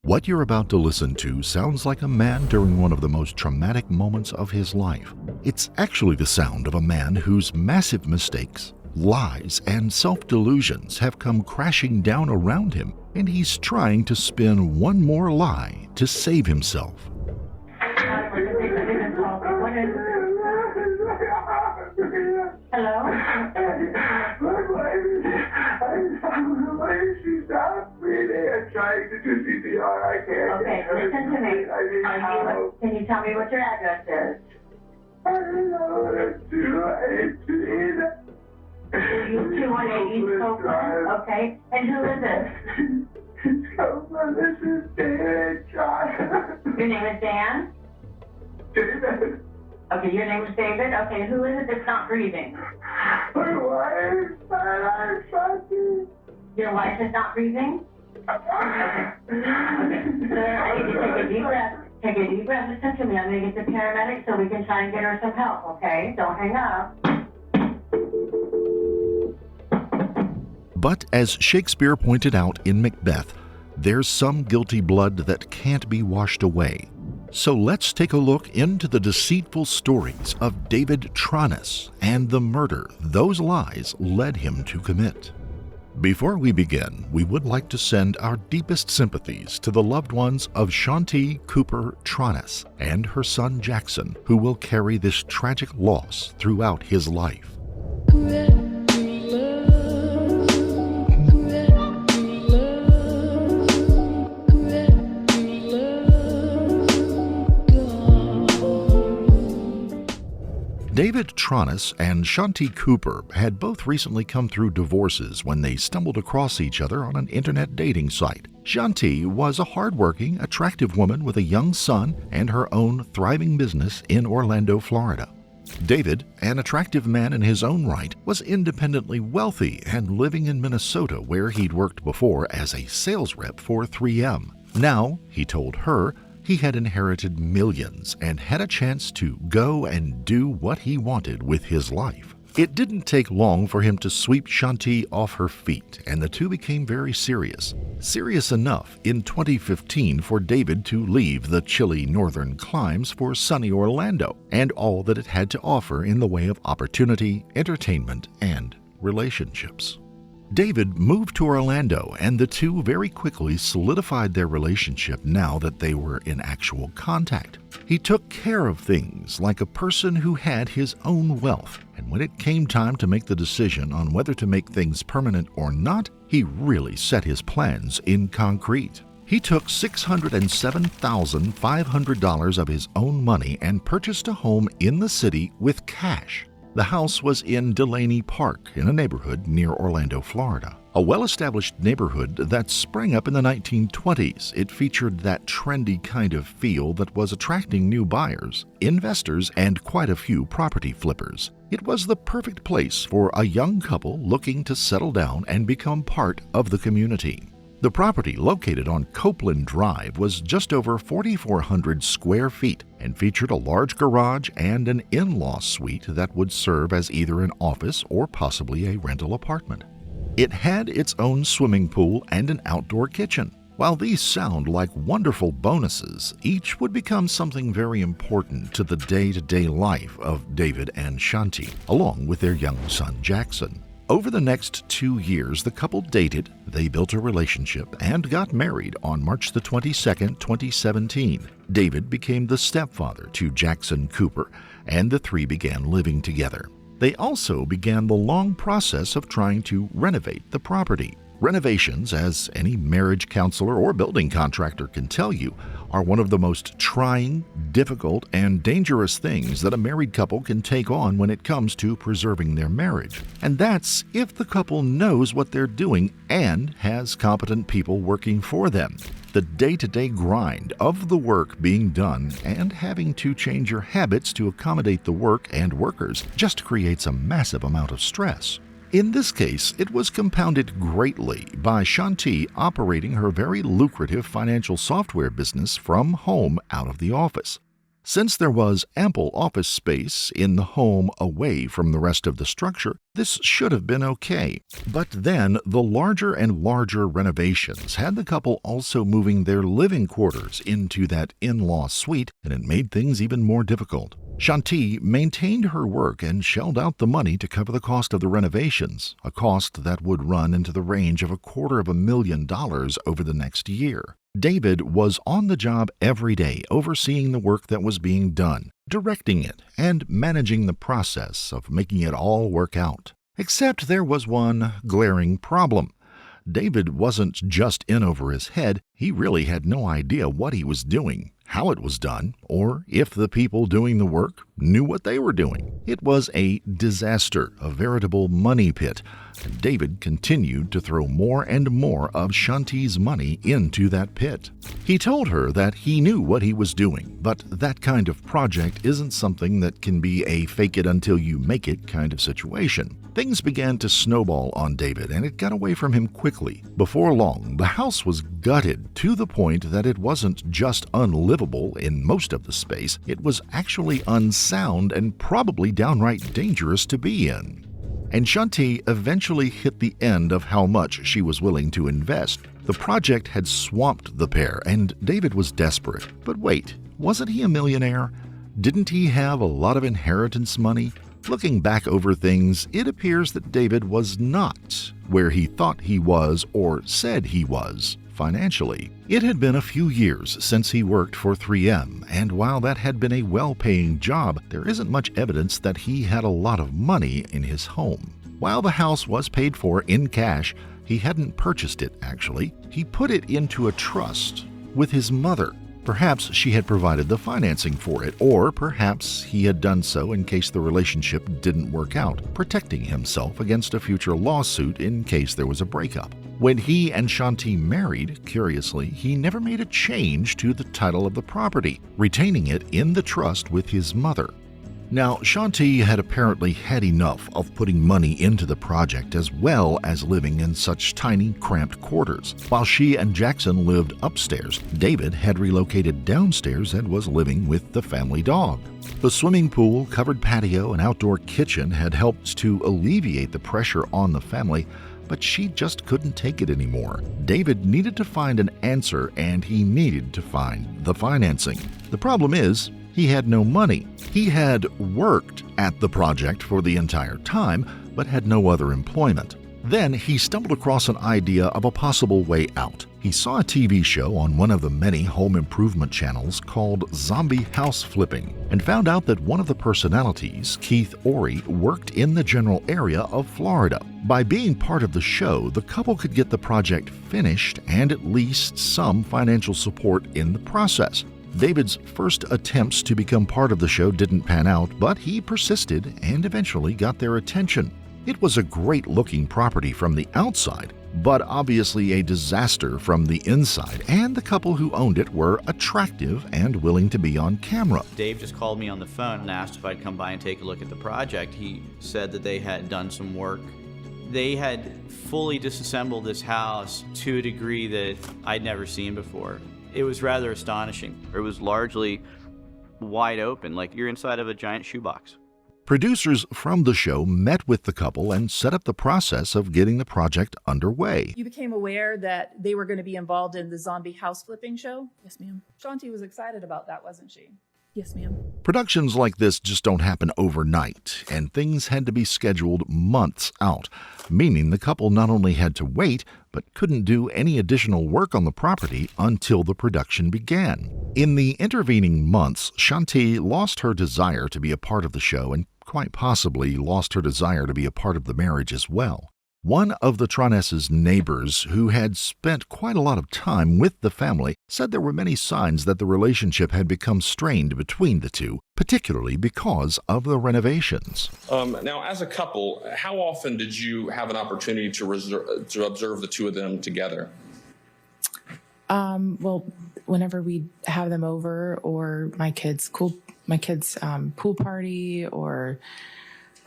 What you're about to listen to sounds like a man during one of the most traumatic moments of his life. It's actually the sound of a man whose massive mistakes, lies, and self-delusions have come crashing down around him, and he's trying to spin one more lie to save himself. Hello? She's not breathing. I'm trying to do CPR. I can't. Okay, listen to me. Can you tell me what your address is? I don't know. 218. 218 East Copeland? Okay. And who is it? Copeland, this is David Tronnes. Your name is Dan? David. Okay, your name is David? Okay, who is it that's not breathing? My wife, I'm Shanti. Your wife is not breathing? Okay. Sir, I need you to take a deep breath. Take a deep breath. Listen to me. I'm going to get the paramedics so we can try and get her some help, okay? Don't hang up. But as Shakespeare pointed out in Macbeth, there's some guilty blood that can't be washed away. So let's take a look into the deceitful stories of David Tronnes and the murder those lies led him to commit. Before we begin, we would like to send our deepest sympathies to the loved ones of Shanti Cooper Tronnes and her son Jackson, who will carry this tragic loss throughout his life. David Tronnes and Shanti Cooper had both recently come through divorces when they stumbled across each other on an internet dating site. Shanti was a hardworking, attractive woman with a young son and her own thriving business in Orlando, Florida. David, an attractive man in his own right, was independently wealthy and living in Minnesota, where he'd worked before as a sales rep for 3M. Now, he told her, he had inherited millions and had a chance to go and do what he wanted with his life. It didn't take long for him to sweep Shanti off her feet, and the two became very serious. Serious enough in 2015 for David to leave the chilly northern climes for sunny Orlando and all that it had to offer in the way of opportunity, entertainment, and relationships. David moved to Orlando, and the two very quickly solidified their relationship now that they were in actual contact. He took care of things like a person who had his own wealth, and when it came time to make the decision on whether to make things permanent or not, he really set his plans in concrete. He took $607,500 of his own money and purchased a home in the city with cash. The house was in Delaney Park, in a neighborhood near Orlando, Florida. A well-established neighborhood that sprang up in the 1920s. It featured that trendy kind of feel that was attracting new buyers, investors, and quite a few property flippers. It was the perfect place for a young couple looking to settle down and become part of the community. The property, located on Copeland Drive, was just over 4,400 square feet and featured a large garage and an in-law suite that would serve as either an office or possibly a rental apartment. It had its own swimming pool and an outdoor kitchen. While these sound like wonderful bonuses, each would become something very important to the day-to-day life of David and Shanti, along with their young son Jackson. Over the next 2 years, the couple dated, they built a relationship, and got married on March the 22nd, 2017. David became the stepfather to Jackson Cooper, and the three began living together. They also began the long process of trying to renovate the property. Renovations, as any marriage counselor or building contractor can tell you, are one of the most trying, difficult, and dangerous things that a married couple can take on when it comes to preserving their marriage. And that's if the couple knows what they're doing and has competent people working for them. The day-to-day grind of the work being done and having to change your habits to accommodate the work and workers just creates a massive amount of stress. In this case, it was compounded greatly by Shanti operating her very lucrative financial software business from home out of the office. Since there was ample office space in the home away from the rest of the structure, this should have been okay. But then the larger and larger renovations had the couple also moving their living quarters into that in-law suite, and it made things even more difficult. Shanti maintained her work and shelled out the money to cover the cost of the renovations, a cost that would run into the range of $250,000 over the next year. David was on the job every day, overseeing the work that was being done, directing it, and managing the process of making it all work out. Except there was one glaring problem. David wasn't just in over his head, he really had no idea what he was doing, how it was done, or if the people doing the work knew what they were doing. It was a disaster, a veritable money pit, and David continued to throw more and more of Shanti's money into that pit. He told her that he knew what he was doing, but that kind of project isn't something that can be a fake-it-until-you-make-it kind of situation. Things began to snowball on David, and it got away from him quickly. Before long, the house was gutted to the point that it wasn't just unlivable in most of the space, it was actually unsound and probably downright dangerous to be in. And Shanti eventually hit the end of how much she was willing to invest. The project had swamped the pair, and David was desperate. But wait, wasn't he a millionaire? Didn't he have a lot of inheritance money? Looking back over things, it appears that David was not where he thought he was or said he was financially. It had been a few years since he worked for 3M, and while that had been a well-paying job, there isn't much evidence that he had a lot of money in his home. While the house was paid for in cash, he hadn't purchased it, actually. He put it into a trust with his mother. Perhaps she had provided the financing for it, or perhaps he had done so in case the relationship didn't work out, protecting himself against a future lawsuit in case there was a breakup. When he and Shanti married, curiously, he never made a change to the title of the property, retaining it in the trust with his mother. Now, Shanti had apparently had enough of putting money into the project as well as living in such tiny, cramped quarters. While she and Jackson lived upstairs, David had relocated downstairs and was living with the family dog. The swimming pool, covered patio, and outdoor kitchen had helped to alleviate the pressure on the family, but she just couldn't take it anymore. David needed to find an answer, and he needed to find the financing. The problem is, he had no money. He had worked at the project for the entire time, but had no other employment. Then he stumbled across an idea of a possible way out. He saw a TV show on one of the many home improvement channels called Zombie House Flipping, and found out that one of the personalities, Keith Ory, worked in the general area of Florida. By being part of the show, the couple could get the project finished and at least some financial support in the process. David's first attempts to become part of the show didn't pan out, but he persisted and eventually got their attention. It was a great-looking property from the outside, but obviously a disaster from the inside, and the couple who owned it were attractive and willing to be on camera. Dave just called me on the phone and asked if I'd come by and take a look at the project. He said that they had done some work. They had fully disassembled this house to a degree that I'd never seen before. It was rather astonishing. It was largely wide open, like you're inside of a giant shoebox. Producers from the show met with the couple and set up the process of getting the project underway. You became aware that they were going to be involved in the zombie house flipping show? Yes, ma'am. Shanti was excited about that, wasn't she? Yes, ma'am. Productions like this just don't happen overnight, and things had to be scheduled months out, meaning the couple not only had to wait, but couldn't do any additional work on the property until the production began. In the intervening months, Shanti lost her desire to be a part of the show and quite possibly lost her desire to be a part of the marriage as well. One of the Tronnes' neighbors, who had spent quite a lot of time with the family, said there were many signs that the relationship had become strained between the two, particularly because of the renovations. Now, as a couple, how often did you have an opportunity to observe the two of them together? Well, whenever we have them over, or my kids' pool party, or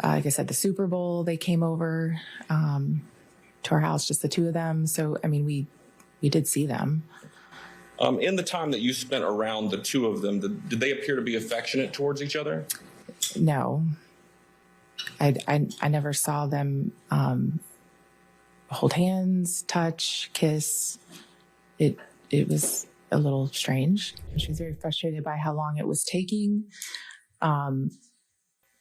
like I said, the Super Bowl, they came over to our house, just the two of them. So, I mean, we did see them. In the time that you spent around the two of them, did they appear to be affectionate towards each other? No. I never saw them hold hands, touch, kiss. It was a little strange. She was very frustrated by how long it was taking.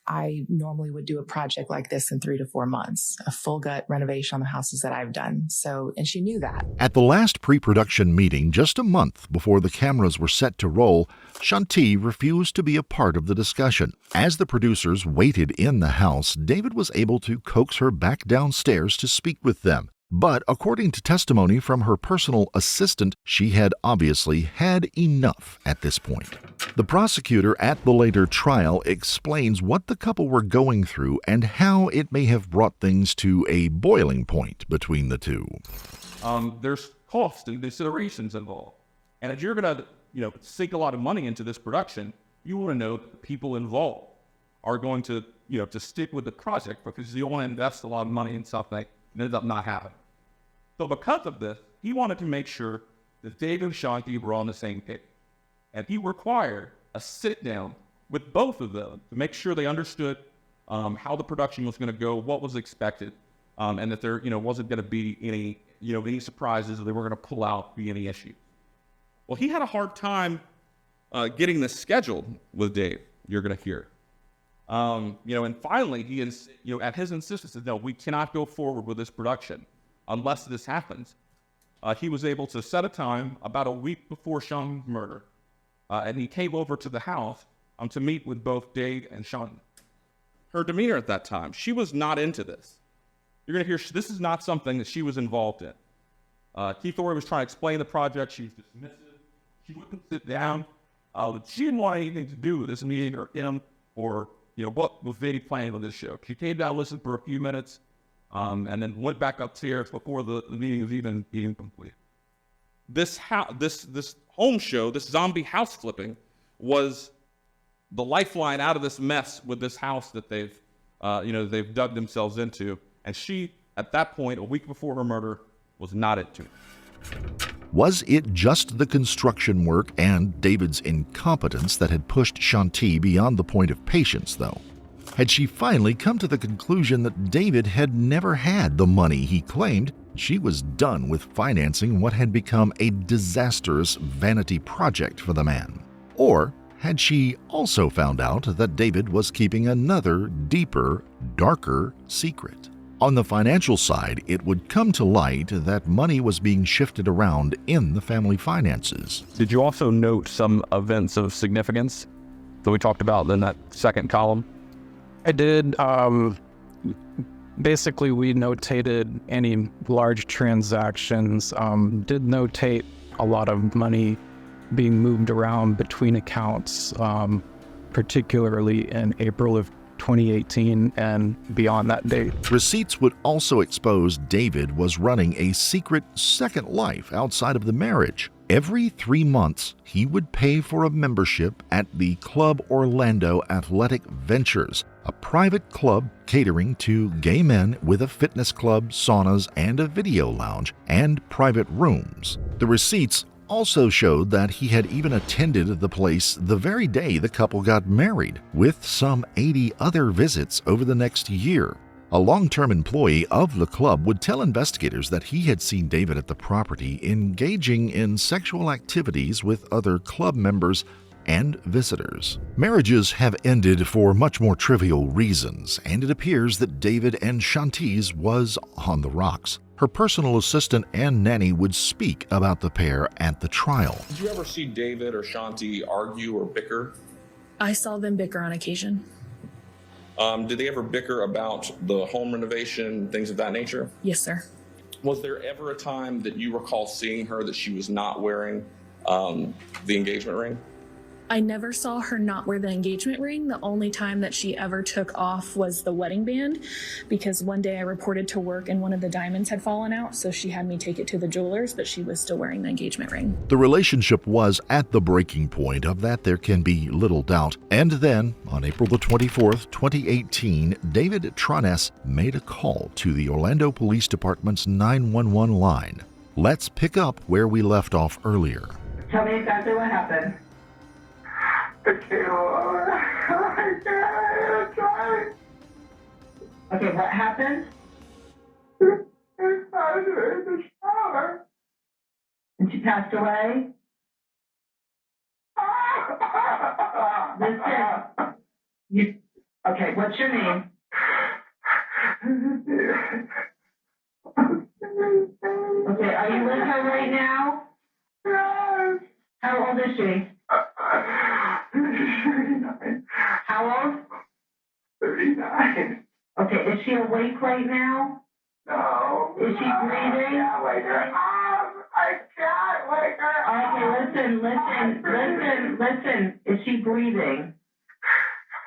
I normally would do a project like this in 3 to 4 months, a full gut renovation on the houses that I've done. So, and she knew that. At the last pre-production meeting, just a month before the cameras were set to roll, Shanti refused to be a part of the discussion. As the producers waited in the house, David was able to coax her back downstairs to speak with them. But according to testimony from her personal assistant, she had obviously had enough at this point. The prosecutor at the later trial explains what the couple were going through and how it may have brought things to a boiling point between the two. There's costs and considerations involved. And if you're going to, sink a lot of money into this production, you want to know that the people involved are going to, to stick with the project, because you want to invest a lot of money in something and end up not happening. So because of this, he wanted to make sure that David and Shanti were on the same page. And he required a sit down with both of them to make sure they understood how the production was going to go, what was expected, and that there, wasn't going to be any surprises, or they were going to pull out, be any issues. Well, he had a hard time getting this scheduled with Dave. You're going to hear. And finally, he is, at his insistence, said, no, we cannot go forward with this production unless this happens. He was able to set a time about a week before Shanti's murder, and he came over to the house to meet with both Dave and Shanti. Her demeanor at that time, she was not into this. You're going to hear this is not something that she was involved in. Keith Orey was trying to explain the project. She was dismissive. She wouldn't sit down. She didn't want anything to do with this meeting or him or what was Dave planning on this show. She came down, listened for a few minutes, and then went back upstairs before the meeting was even being complete. This home show, this zombie house flipping, was the lifeline out of this mess with this house that they've dug themselves into. And she, at that point, a week before her murder, was not into it. Was it just the construction work and David's incompetence that had pushed Shanti beyond the point of patience, though? Had she finally come to the conclusion that David had never had the money he claimed, she was done with financing what had become a disastrous vanity project for the man? Or had she also found out that David was keeping another deeper, darker secret? On the financial side, it would come to light that money was being shifted around in the family finances. Did you also note some events of significance that we talked about in that second column? I did. Basically, we notated any large transactions, did notate a lot of money being moved around between accounts, particularly in April of 2018 and beyond that date. Receipts would also expose David was running a secret second life outside of the marriage. Every 3 months, he would pay for a membership at the Club Orlando Athletic Ventures, a private club catering to gay men with a fitness club, saunas, and a video lounge, and private rooms. The receipts also showed that he had even attended the place the very day the couple got married, with some 80 other visits over the next year. A long-term employee of the club would tell investigators that he had seen David at the property engaging in sexual activities with other club members and visitors. Marriages have ended for much more trivial reasons, and it appears that David and Shanti's was on the rocks. Her personal assistant and nanny would speak about the pair at the trial. Did you ever see David or Shanti argue or bicker? I saw them bicker on occasion. Did they ever bicker about the home renovation, things of that nature? Yes, sir. Was there ever a time that you recall seeing her that she was not wearing the engagement ring? I never saw her not wear the engagement ring. The only time that she ever took off was the wedding band, because one day I reported to work and one of the diamonds had fallen out, so she had me take it to the jeweler's, but she was still wearing the engagement ring. The relationship was at the breaking point, of that there can be little doubt. And then, on April the 24th, 2018, David Tronnes made a call to the Orlando Police Department's 911 line. Let's pick up where we left off earlier. Tell me exactly what happened. It came over. I can't try. Okay, what happened? It found her in the shower. And she passed away? Listen. Okay, what's your name? Okay, are you with her right now? Yes. How old is she? 39. How old? 39. Okay, is she awake right now? No. Is she breathing? I can't wake her up. I can't wake her up. Okay, listen. Is she breathing?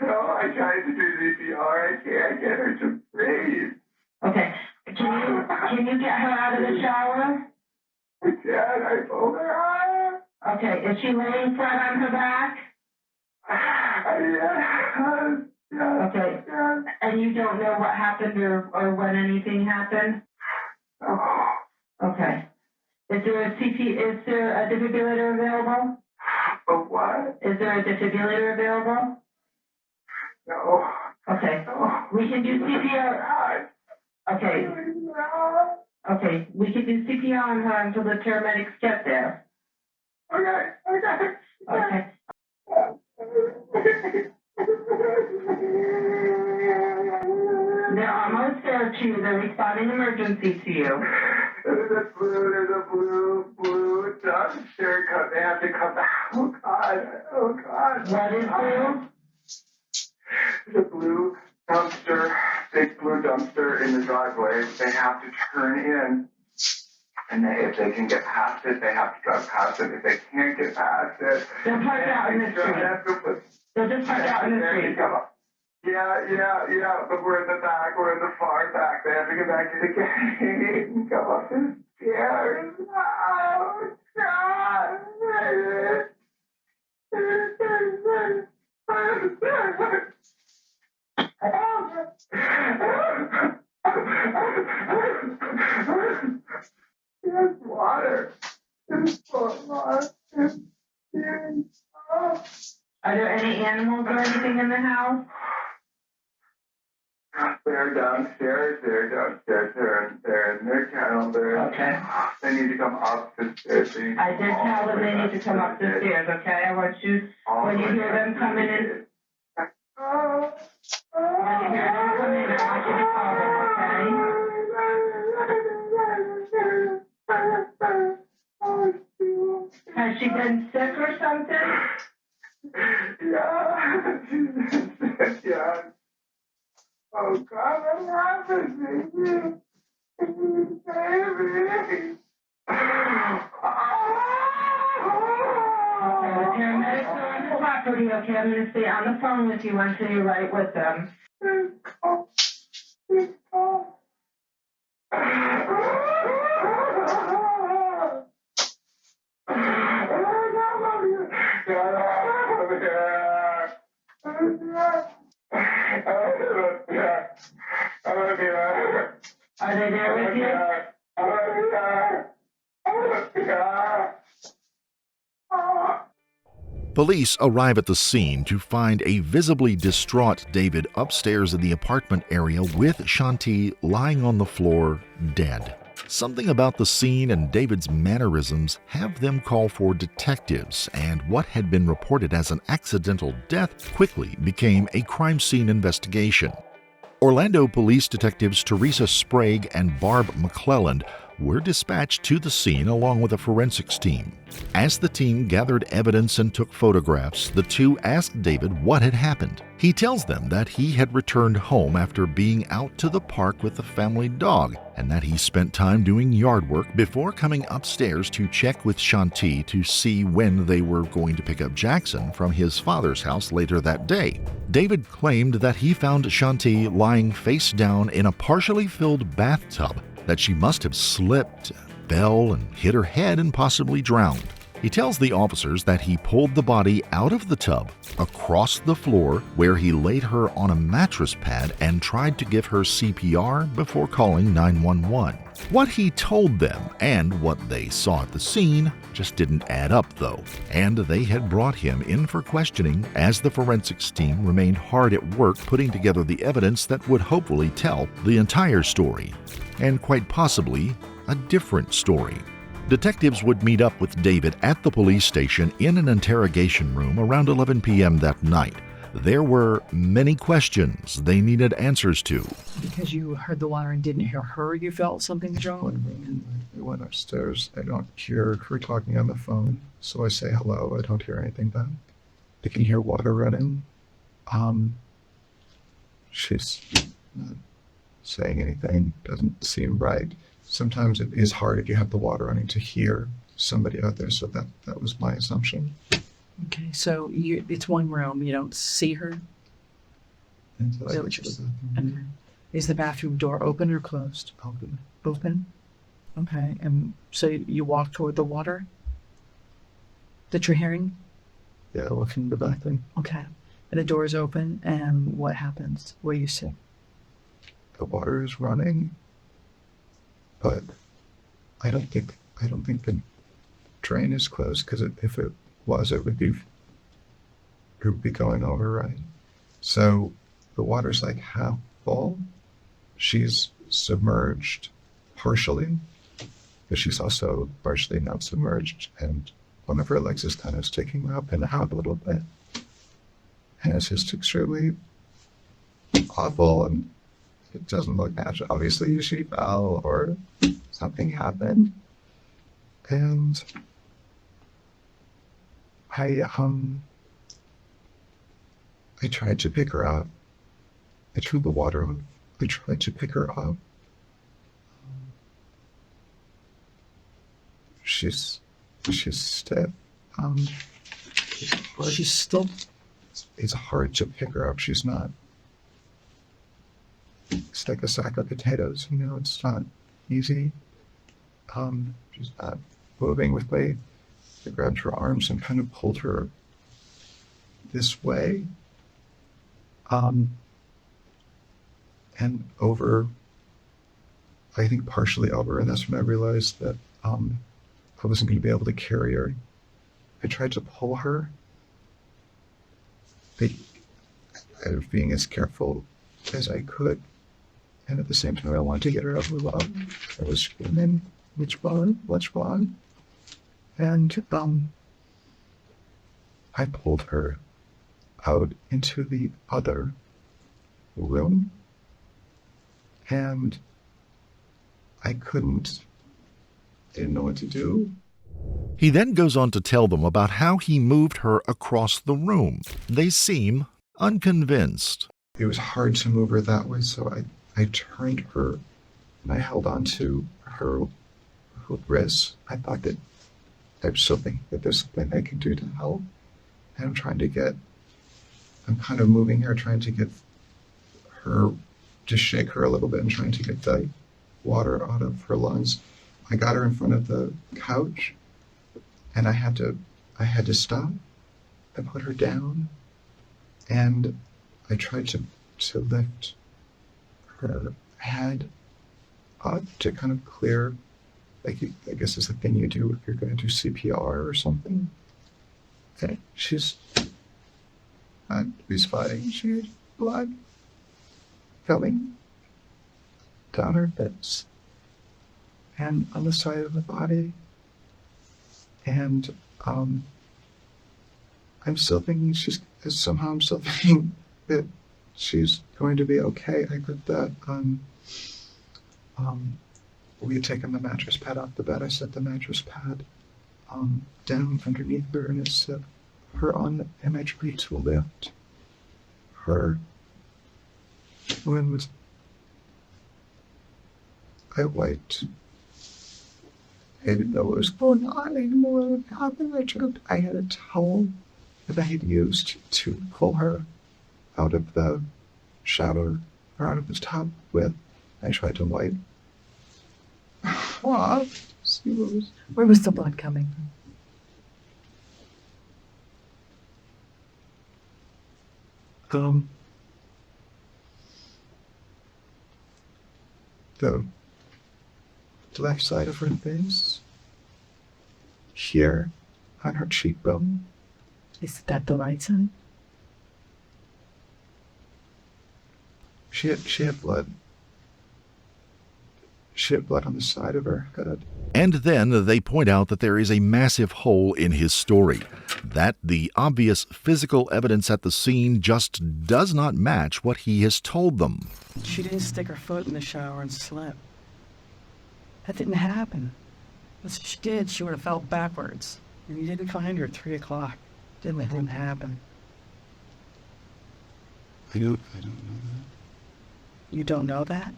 No, I tried to do CPR. I can't get her to breathe. Okay, can you get her out of the shower? I can't. I pulled her out. Okay, is she laying flat on her back? Yes. Okay, and you don't know what happened or when anything happened? Oh. Okay. Is there a defibrillator available? A what? Is there a defibrillator available? No. Okay. No. We can do CPR. Okay. Okay. We can do CPR on her until the paramedics get there. Okay. They're almost there to you. They're responding emergency to you. There's a blue dumpster. They have to come back. Oh God. What is blue? There's a blue dumpster, big blue dumpster in the driveway. They have to turn in. And if they can get past it, they have to drive past it. If they can't get past it, they'll park out in the street. They'll just park out in the street. Yeah, but we're in the back. We're in the far back. They have to get back to the gate and come up the stairs. Oh, God. There's water. There's water. Are there any animals or anything in the house? They're downstairs. They're in their kennel. Okay. They need to come up the stairs. I did tell them they need to come up the stairs, okay? I want you, when you hear them coming in, when you hear them come in, I want you to call them, okay? Has she been sick or something? Yeah. Oh, God, what happened, baby? Baby. Okay, the paramedics are on the property, okay? I'm going to stay on the phone with you until you're right with them. Are they there with you? Police arrive at the scene to find a visibly distraught David upstairs in the apartment area with Shanti lying on the floor, dead. Something about the scene and David's mannerisms have them call for detectives, and what had been reported as an accidental death quickly became a crime scene investigation. Orlando police detectives Teresa Sprague and Barb McClelland were dispatched to the scene along with a forensics team. As the team gathered evidence and took photographs, the two asked David what had happened. He tells them that he had returned home after being out to the park with the family dog and that he spent time doing yard work before coming upstairs to check with Shanti to see when they were going to pick up Jackson from his father's house later that day. David claimed that he found Shanti lying face down in a partially filled bathtub, that she must have slipped, fell, and hit her head and possibly drowned. He tells the officers that he pulled the body out of the tub, across the floor, where he laid her on a mattress pad and tried to give her CPR before calling 911. What he told them and what they saw at the scene just didn't add up, though, and they had brought him in for questioning as the forensics team remained hard at work putting together the evidence that would hopefully tell the entire story, and quite possibly a different story. Detectives would meet up with David at the police station in an interrogation room around 11 p.m. that night. There were many questions they needed answers to. Because you heard the water and didn't hear her, you felt something was wrong? I went upstairs. I don't hear her talking on the phone, so I say hello. I don't hear anything back. I can hear water running. She's not saying anything. Doesn't seem right. Sometimes it is hard if you have the water running to hear somebody out there, so that was my assumption. Okay, so it's one room. You don't see her? Is the bathroom door open or closed? Open. Open? Okay, and so you walk toward the water that you're hearing? Yeah, looking the back thing. Okay, and the door is open, and what happens? Where you sit? The water is running, but I don't think the drain is closed, because if it was, it would be going over, right? So the water's like half full. She's submerged partially, but she's also partially not submerged, and one of her legs is kind of sticking up and out a little bit. And it's just extremely awful, and it doesn't look natural. Obviously, she fell or something happened. And I tried to pick her up. I threw the water on. I tried to pick her up. She's stiff. She's still. It's hard to pick her up. She's not. It's like a sack of potatoes. It's not easy. She's not moving with me. I grabbed her arms and kind of pulled her this way. And over, I think partially over, and that's when I realized that I wasn't going to be able to carry her. I tried to pull her. I was being as careful as I could, and at the same time I wanted to get her out of the love. I was screaming, what's wrong? And I pulled her out into the other room, and I didn't know what to do. He then goes on to tell them about how he moved her across the room. They seem unconvinced. It was hard to move her that way, so I turned her and I held on to her wrists. I still think that there's something I can do to help. And I'm kind of moving her, trying to get her, just shake her a little bit and trying to get the water out of her lungs. I got her in front of the couch, and I had to stop. I put her down, and I tried to lift her head up to kind of clear, I guess it's the thing you do if you're going to do CPR or something. Okay, she's fighting. She had blood coming down her hips and on the side of the body. And I'm still thinking that she's going to be okay. I got that. We had taken the mattress pad off the bed. I set the mattress pad down underneath her, and I set her on the imagery to lift her. When I wiped, I didn't know what was going on. I didn't know what would happen. I had a towel that I had used to pull her out of the shower or out of the tub with. I tried to wipe off. Where was the blood coming from? The left side of her face, here on her cheekbone. Is that the right side? She had blood. She had blood on the side of her head. And then they point out that there is a massive hole in his story, that the obvious physical evidence at the scene just does not match what he has told them. She didn't stick her foot in the shower and slip. That didn't happen. If she did, she would have fell backwards. And you didn't find her at 3 o'clock. Didn't happen. I don't know that. You don't know that?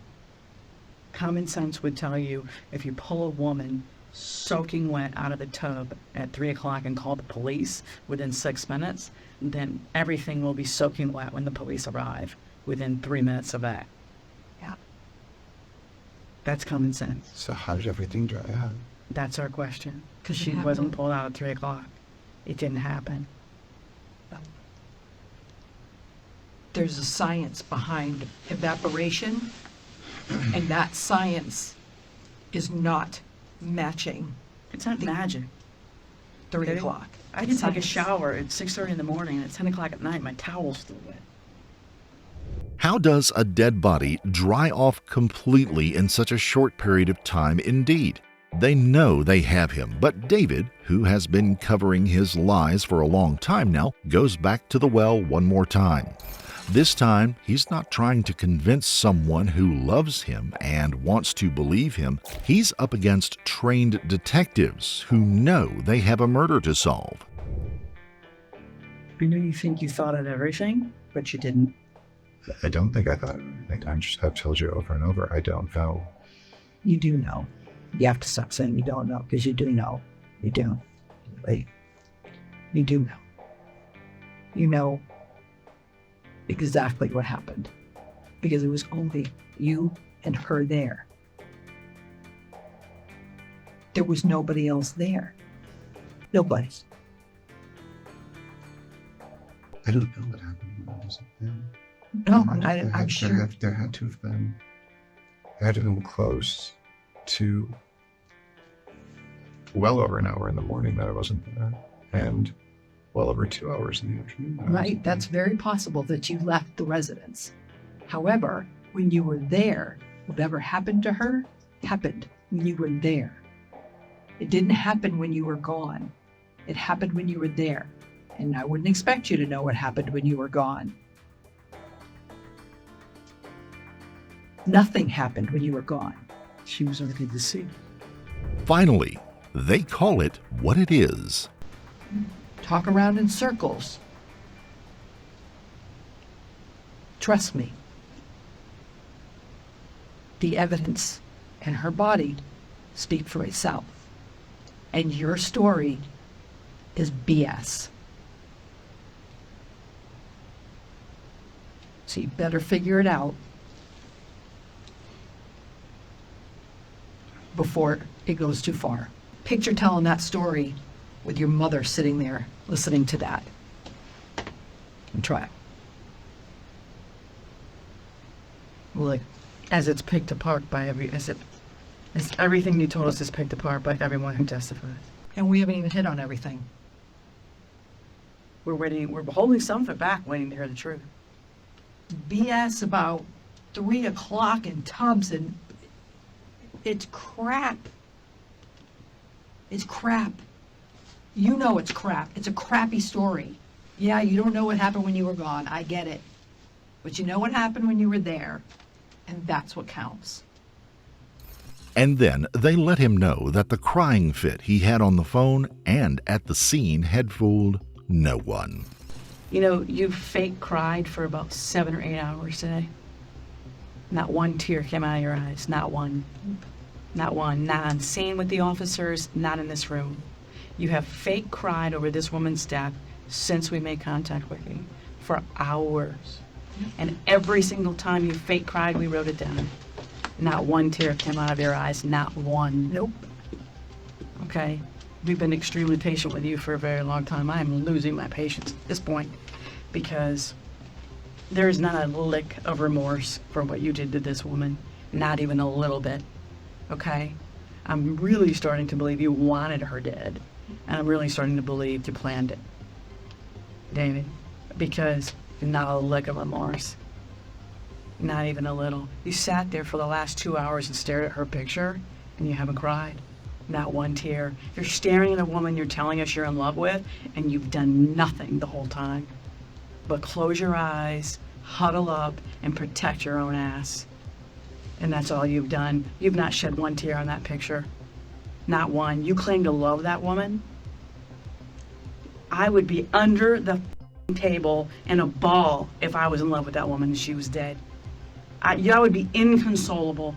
Common sense would tell you if you pull a woman soaking wet out of the tub at 3 o'clock and call the police within 6 minutes, then everything will be soaking wet when the police arrive within 3 minutes of that. Yeah. That's common sense. So how did everything dry out? That's our question. Because she wasn't pulled out at 3 o'clock. It didn't happen. There's a science behind evaporation, and that science is not matching. It's not magic. 3 o'clock. I can take a shower at 6:30 in the morning, and at 10 o'clock at night, my towel's still wet. How does a dead body dry off completely in such a short period of time indeed? They know they have him, but David, who has been covering his lies for a long time now, goes back to the well one more time. This time, he's not trying to convince someone who loves him and wants to believe him. He's up against trained detectives who know they have a murder to solve. You know, you think you thought of everything, but you didn't. I don't think I thought of anything. I just have told you over and over, I don't know. You do know. You have to stop saying you don't know, because you do know. You do. Like, you do know. You know exactly what happened, because it was only you and her there. There was nobody else there. Nobody. I don't know what happened when I wasn't there. No, I'm sure. There had to have been close to well over an hour in the morning that I wasn't there, and well over 2 hours in the afternoon. Right, that's very possible that you left the residence. However, when you were there, whatever happened to her happened when you were there. It didn't happen when you were gone. It happened when you were there. And I wouldn't expect you to know what happened when you were gone. Nothing happened when you were gone. She was already deceived. Finally, they call it what it is. Talk around in circles. Trust me. The evidence and her body speak for itself. And your story is BS. So you better figure it out before it goes too far. Picture telling that story with your mother sitting there listening to that. And try it. Well, as it's picked apart by everything you told us is picked apart by everyone who testifies. And we haven't even hit on everything. We're holding some of it back, waiting to hear the truth. BS about 3 o'clock in tubs, and it's crap. It's crap. You know it's crap. It's a crappy story. Yeah, you don't know what happened when you were gone. I get it. But you know what happened when you were there, and that's what counts. And then they let him know that the crying fit he had on the phone and at the scene had fooled no one. You know, you fake cried for about 7 or 8 hours today. Not one tear came out of your eyes. Not one. Not one. Not on scene with the officers, not in this room. You have fake cried over this woman's death since we made contact with you for hours. And every single time you fake cried, we wrote it down. Not one tear came out of your eyes. Not one. Nope. Okay? We've been extremely patient with you for a very long time. I am losing my patience at this point because There's not a lick of remorse for what you did to this woman. Not even a little bit. Okay? I'm really starting to believe you wanted her dead. And I'm really starting to believe you planned it. David, because not a lick of remorse. Not even a little. You sat there for the last 2 hours and stared at her picture, and you haven't cried. Not one tear. You're staring at a woman you're telling us you're in love with, and you've done nothing the whole time. But close your eyes, huddle up, and protect your own ass. And that's all you've done. You've not shed one tear on that picture. Not one. You claim to love that woman. I would be under the table in a ball if I was in love with that woman and she was dead. I would be inconsolable.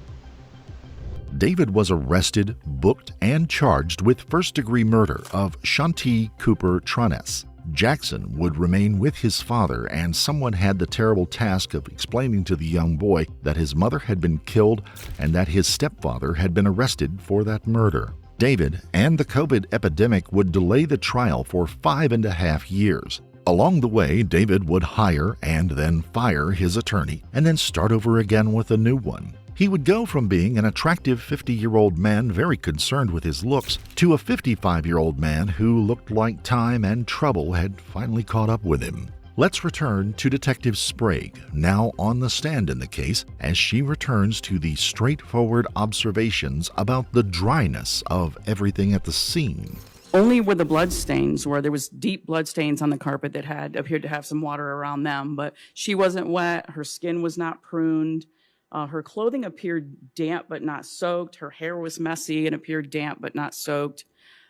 David was arrested, booked, and charged with first-degree murder of Shanti Cooper Tronnes. Jackson would remain with his father, and someone had the terrible task of explaining to the young boy that his mother had been killed and that his stepfather had been arrested for that murder. David and the COVID epidemic would delay the trial for 5.5 years. Along the way, David would hire and then fire his attorney and then start over again with a new one. He would go from being an attractive 50-year-old man very concerned with his looks to a 55-year-old man who looked like time and trouble had finally caught up with him. Let's return to Detective Sprague, now on the stand in the case, as she returns to the straightforward observations about the dryness of everything at the scene. Only were the blood stains, where there was deep blood stains on the carpet that had appeared to have some water around them, but she wasn't wet, her skin was not pruned. Her clothing appeared damp but not soaked. Her hair was messy and appeared damp but not soaked.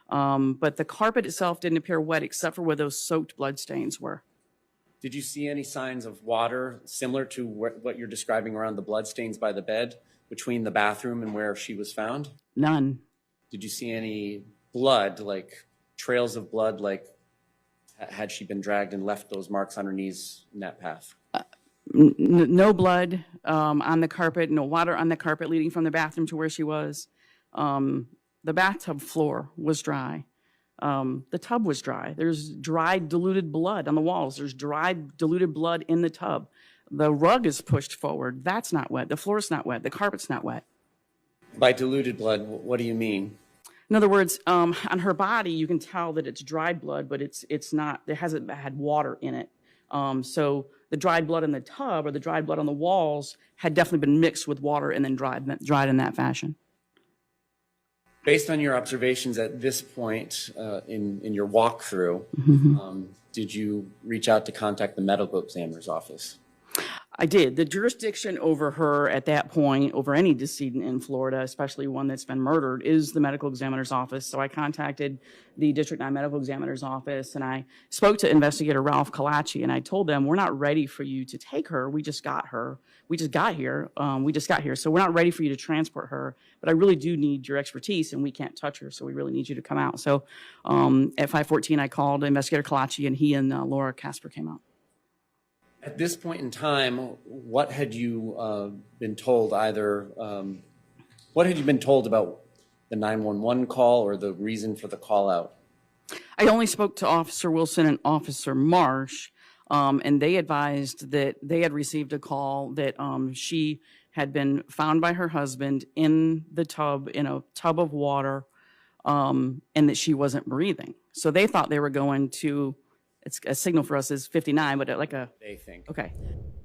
But the carpet itself didn't appear wet except for where those soaked blood stains were. Did you see any signs of water similar to what you're describing around the blood stains by the bed between the bathroom and where she was found? None. Did you see any blood, like trails of blood, like had she been dragged and left those marks on her knees in that path? No blood on the carpet, no water on the carpet leading from the bathroom to where she was. The bathtub floor was dry. The tub was dry. There's dried, diluted blood on the walls. There's dried, diluted blood in the tub. The rug is pushed forward. That's not wet. The floor's not wet. The carpet's not wet. By diluted blood, what do you mean? In other words, on her body, you can tell that it's dried blood, but it's not, it hasn't had water in it. So the dried blood in the tub or the dried blood on the walls had definitely been mixed with water and then dried in that fashion. Based on your observations at this point in your walkthrough, did you reach out to contact the medical examiner's office? I did. The jurisdiction over her at that point, over any decedent in Florida, especially one that's been murdered, is the medical examiner's office. So I contacted the District 9 medical examiner's office and I spoke to investigator Ralph Kalachi and I told them, we're not ready for you to take her. We just got her. We just got here. So we're not ready for you to transport her, but I really do need your expertise and we can't touch her. So we really need you to come out. So at 5:14, I called investigator Kalachi and he and Laura Casper came out. At this point in time, what had you been told what had you been told about the 911 call or the reason for the call out? I only spoke to Officer Wilson and Officer Marsh, and they advised that they had received a call that she had been found by her husband in the tub, in a tub of water, and that she wasn't breathing. So they thought they were going to, it's a signal for us is 59, but like a... They think. Okay.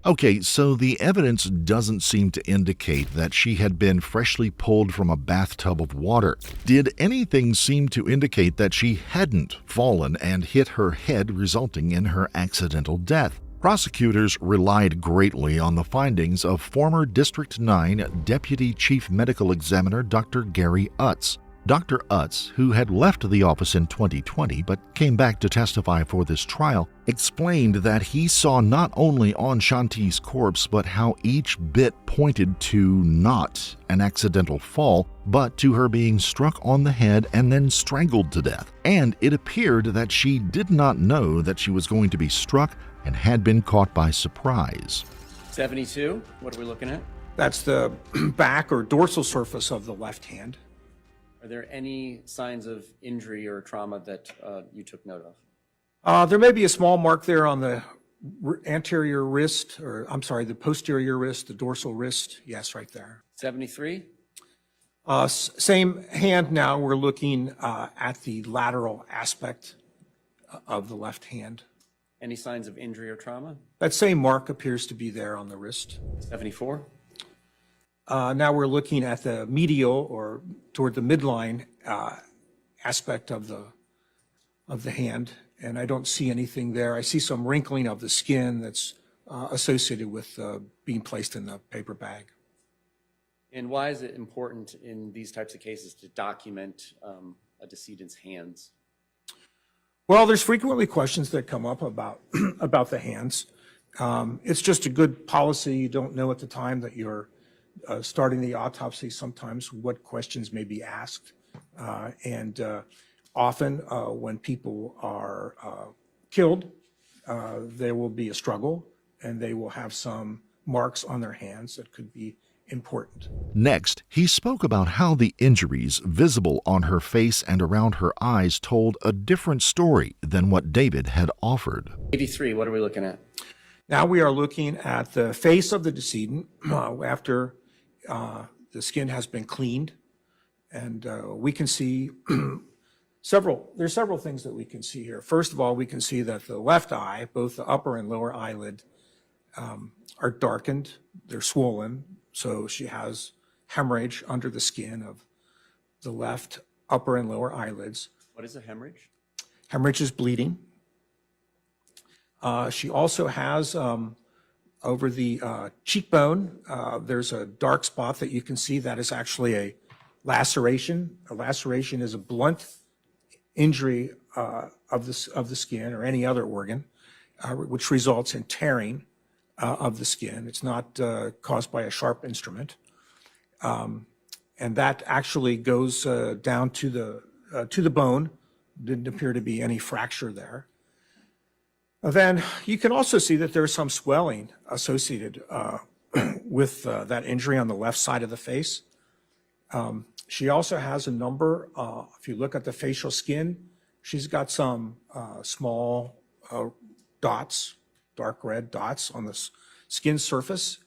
Okay, so the evidence doesn't seem to indicate that she had been freshly pulled from a bathtub of water. Did anything seem to indicate that she hadn't fallen and hit her head, resulting in her accidental death? Prosecutors relied greatly on the findings of former District 9 Deputy Chief Medical Examiner Dr. Gary Utz. Dr. Utz, who had left the office in 2020 but came back to testify for this trial, explained that he saw not only on Shanti's corpse but how each bit pointed to not an accidental fall, but to her being struck on the head and then strangled to death. And it appeared that she did not know that she was going to be struck and had been caught by surprise. 72, what are we looking at? That's the back or dorsal surface of the left hand. Are there any signs of injury or trauma that you took note of? There may be a small mark there on the anterior wrist, or I'm sorry, the posterior wrist, the dorsal wrist. Yes, right there. 73? Same hand now. We're looking at the lateral aspect of the left hand. Any signs of injury or trauma? That same mark appears to be there on the wrist. 74? Now we're looking at the medial or toward the midline aspect of the hand, and I don't see anything there. I see some wrinkling of the skin that's associated with being placed in the paper bag. And why is it important in these types of cases to document a decedent's hands? Well, there's frequently questions that come up about about the hands. It's just a good policy. You don't know at the time that you're starting the autopsy sometimes what questions may be asked. And often when people are killed, there will be a struggle and they will have some marks on their hands that could be important. Next, he spoke about how the injuries visible on her face and around her eyes told a different story than what David had offered. 83, what are we looking at? Now we are looking at the face of the decedent after the skin has been cleaned, and we can see there's several things that we can see here. First of all, we can see that the left eye, both the upper and lower eyelid, are darkened, they're swollen, so she has hemorrhage under the skin of the left upper and lower eyelids. What is a hemorrhage? Hemorrhage is bleeding. She also has over the cheekbone, there's a dark spot that you can see that is actually a laceration. A laceration is a blunt injury of the skin or any other organ, which results in tearing of the skin. It's not caused by a sharp instrument. And that actually goes down to the bone. Didn't appear to be any fracture there. Then you can also see that there's some swelling associated with that injury on the left side of the face. She also has a number, if you look at the facial skin, she's got some small dots, dark red dots on the skin surface.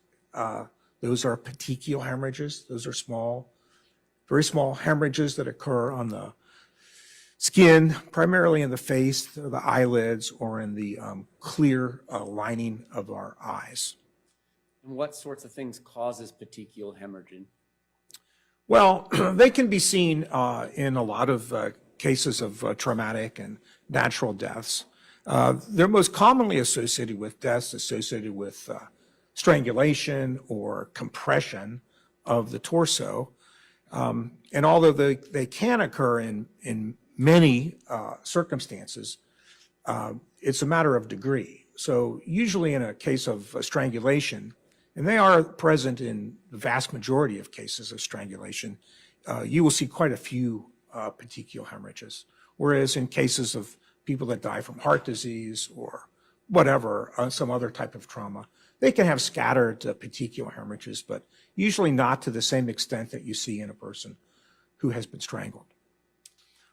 Those are petechial hemorrhages. Those are small, very small hemorrhages that occur on the skin, primarily in the face, the eyelids, or in the clear lining of our eyes. And what sorts of things causes petechial hemorrhaging? Well, they can be seen in a lot of cases of traumatic and natural deaths. They're most commonly associated with deaths associated with strangulation or compression of the torso. And although they can occur in many circumstances, it's a matter of degree. So usually in a case of strangulation, and they are present in the vast majority of cases of strangulation, you will see quite a few petechial hemorrhages. Whereas in cases of people that die from heart disease or whatever, some other type of trauma, they can have scattered petechial hemorrhages, but usually not to the same extent that you see in a person who has been strangled.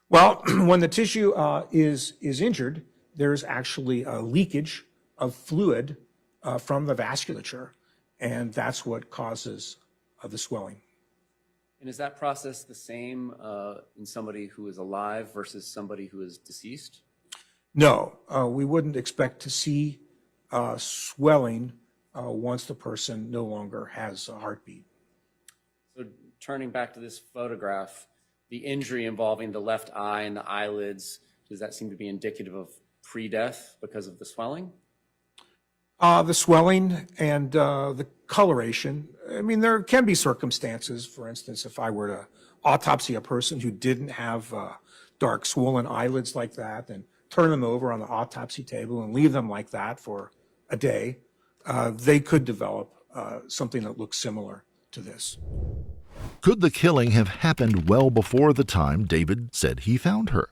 Well, when the tissue is injured, there's actually a leakage of fluid from the vasculature, and that's what causes the swelling. And is that process the same in somebody who is alive versus somebody who is deceased? No, we wouldn't expect to see swelling once the person no longer has a heartbeat. So turning back to this photograph, the injury involving the left eye and the eyelids, does that seem to be indicative of pre-death because of the swelling? The swelling and the coloration. I mean, there can be circumstances, for instance, if I were to autopsy a person who didn't have dark swollen eyelids like that and turn them over on the autopsy table and leave them like that for a day, they could develop something that looks similar to this. Could the killing have happened well before the time David said he found her?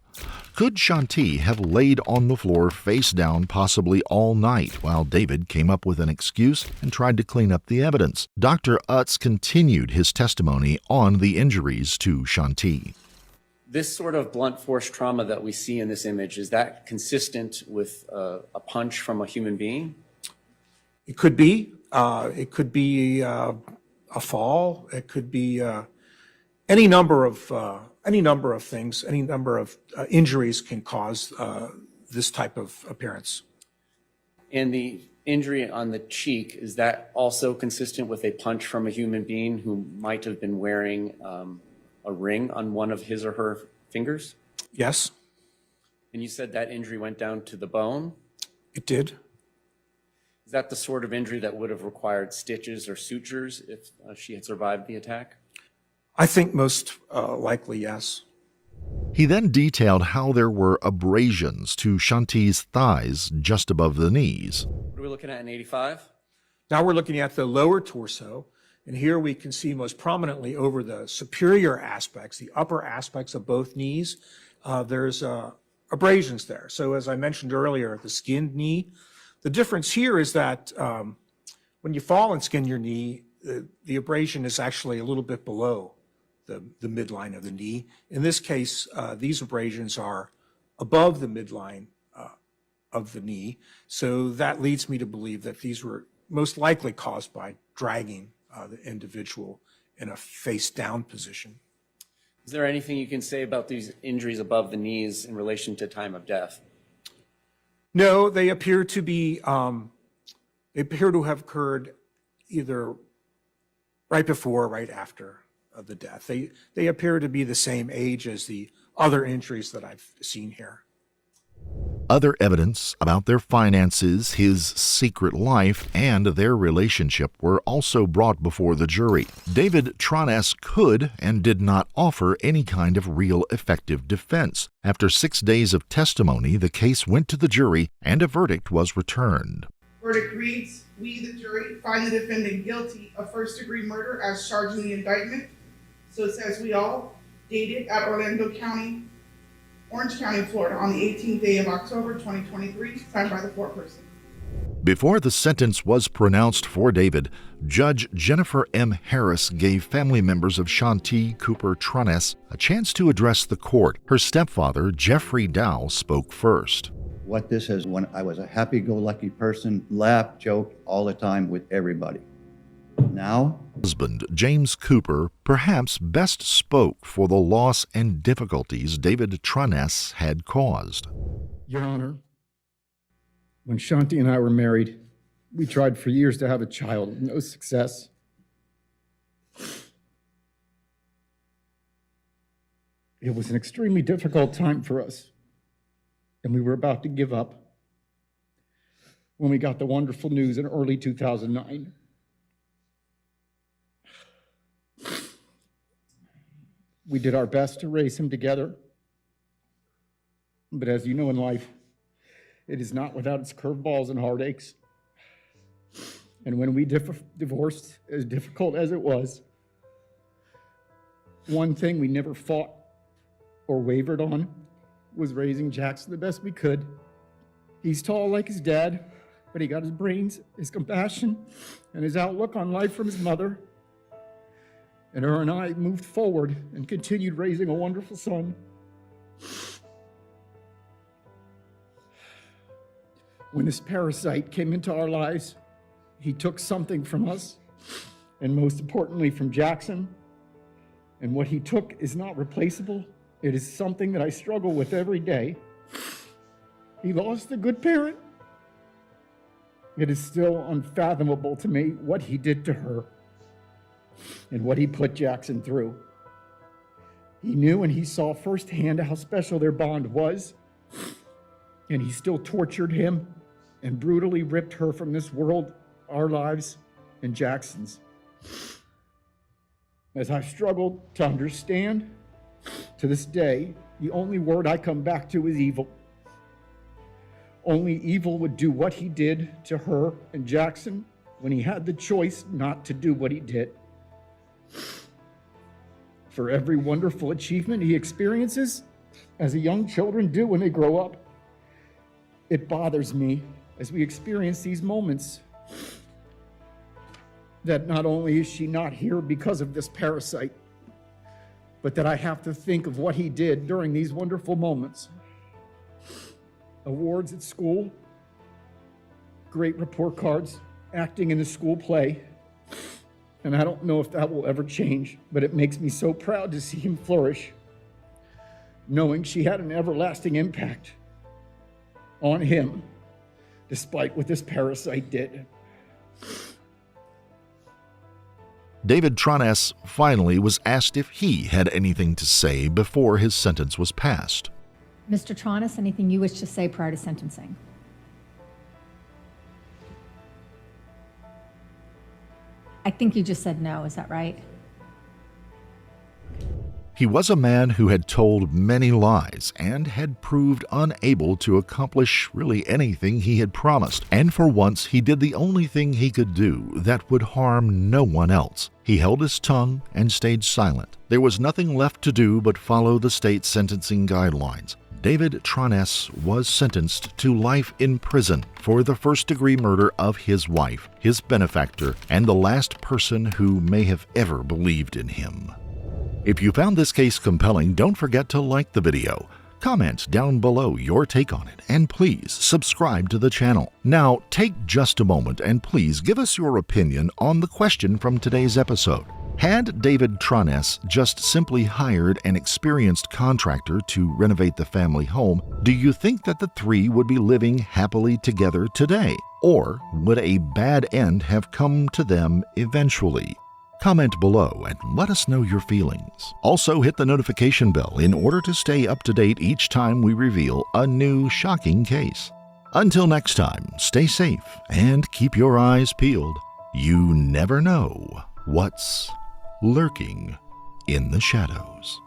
Could Shanti have laid on the floor face down possibly all night while David came up with an excuse and tried to clean up the evidence? Dr. Utz continued his testimony on the injuries to Shanti. This sort of blunt force trauma that we see in this image, is that consistent with a punch from a human being? It could be. It could be a fall. It could be any number of things. Any number of injuries can cause this type of appearance. And the injury on the cheek, is that also consistent with a punch from a human being who might have been wearing a ring on one of his or her fingers? Yes. And you said that injury went down to the bone? It did. Is that the sort of injury that would have required stitches or sutures if she had survived the attack? I think most likely, yes. He then detailed how there were abrasions to Shanti's thighs just above the knees. What are we looking at in 85? Now we're looking at the lower torso, and here we can see most prominently over the superior aspects, the upper aspects of both knees, there's abrasions there. So as I mentioned earlier, the skinned knee, the difference here is that when you fall and skin your knee, the abrasion is actually a little bit below the midline of the knee. In this case, these abrasions are above the midline of the knee. So that leads me to believe that these were most likely caused by dragging the individual in a face-down position. Is there anything you can say about these injuries above the knees in relation to time of death? No, they appear to be, they appear to have occurred either right before or right after of the death. They appear to be the same age as the other injuries that I've seen here. Other evidence about their finances, his secret life, and their relationship were also brought before the jury. David Tronnes could and did not offer any kind of real effective defense. After 6 days of testimony, the case went to the jury and a verdict was returned. Verdict reads, we, the jury, find the defendant guilty of first-degree murder as charged in the indictment. So says we all, dated at Orange County, Florida, on the 18th day of October, 2023, signed by the foreperson. Before the sentence was pronounced for David, Judge Jennifer M. Harris gave family members of Shanti Cooper Tronnes a chance to address the court. Her stepfather, Jeffrey Dow, spoke first. What this is, when I was a happy-go-lucky person, laughed, joked all the time with everybody. Now, husband James Cooper perhaps best spoke for the loss and difficulties David Tronnes had caused. Your Honor, when Shanti and I were married, we tried for years to have a child with no success. It was an extremely difficult time for us, and we were about to give up when we got the wonderful news in early 2009. We did our best to raise him together, but as you know in life, it is not without its curveballs and heartaches. And when we divorced, as difficult as it was, one thing we never fought or wavered on was raising Jackson the best we could. He's tall like his dad, but he got his brains, his compassion, and his outlook on life from his mother. And her and I moved forward and continued raising a wonderful son. When this parasite came into our lives, he took something from us, and most importantly from Jackson. And what he took is not replaceable. It is something that I struggle with every day. He lost a good parent. It is still unfathomable to me what he did to her and what he put Jackson through. He knew and he saw firsthand how special their bond was, and he still tortured him and brutally ripped her from this world, our lives, and Jackson's. As I've struggled to understand, to this day, the only word I come back to is evil. Only evil would do what he did to her and Jackson when he had the choice not to do what he did. For every wonderful achievement he experiences, as young children do when they grow up, it bothers me as we experience these moments that not only is she not here because of this parasite, but that I have to think of what he did during these wonderful moments. Awards at school, great report cards, acting in the school play, and I don't know if that will ever change, but it makes me so proud to see him flourish, knowing she had an everlasting impact on him, despite what this parasite did. David Tronnes finally was asked if he had anything to say before his sentence was passed. Mr. Tronnes, anything you wish to say prior to sentencing? I think you just said no, is that right? He was a man who had told many lies and had proved unable to accomplish really anything he had promised. And for once, he did the only thing he could do that would harm no one else. He held his tongue and stayed silent. There was nothing left to do but follow the state sentencing guidelines. David Tronnes was sentenced to life in prison for the first-degree murder of his wife, his benefactor, and the last person who may have ever believed in him. If you found this case compelling, don't forget to like the video, comment down below your take on it, and please subscribe to the channel. Now, take just a moment and please give us your opinion on the question from today's episode. Had David Tronnes just simply hired an experienced contractor to renovate the family home, do you think that the three would be living happily together today? Or would a bad end have come to them eventually? Comment below and let us know your feelings. Also, hit the notification bell in order to stay up to date each time we reveal a new shocking case. Until next time, stay safe and keep your eyes peeled. You never know what's lurking in the shadows.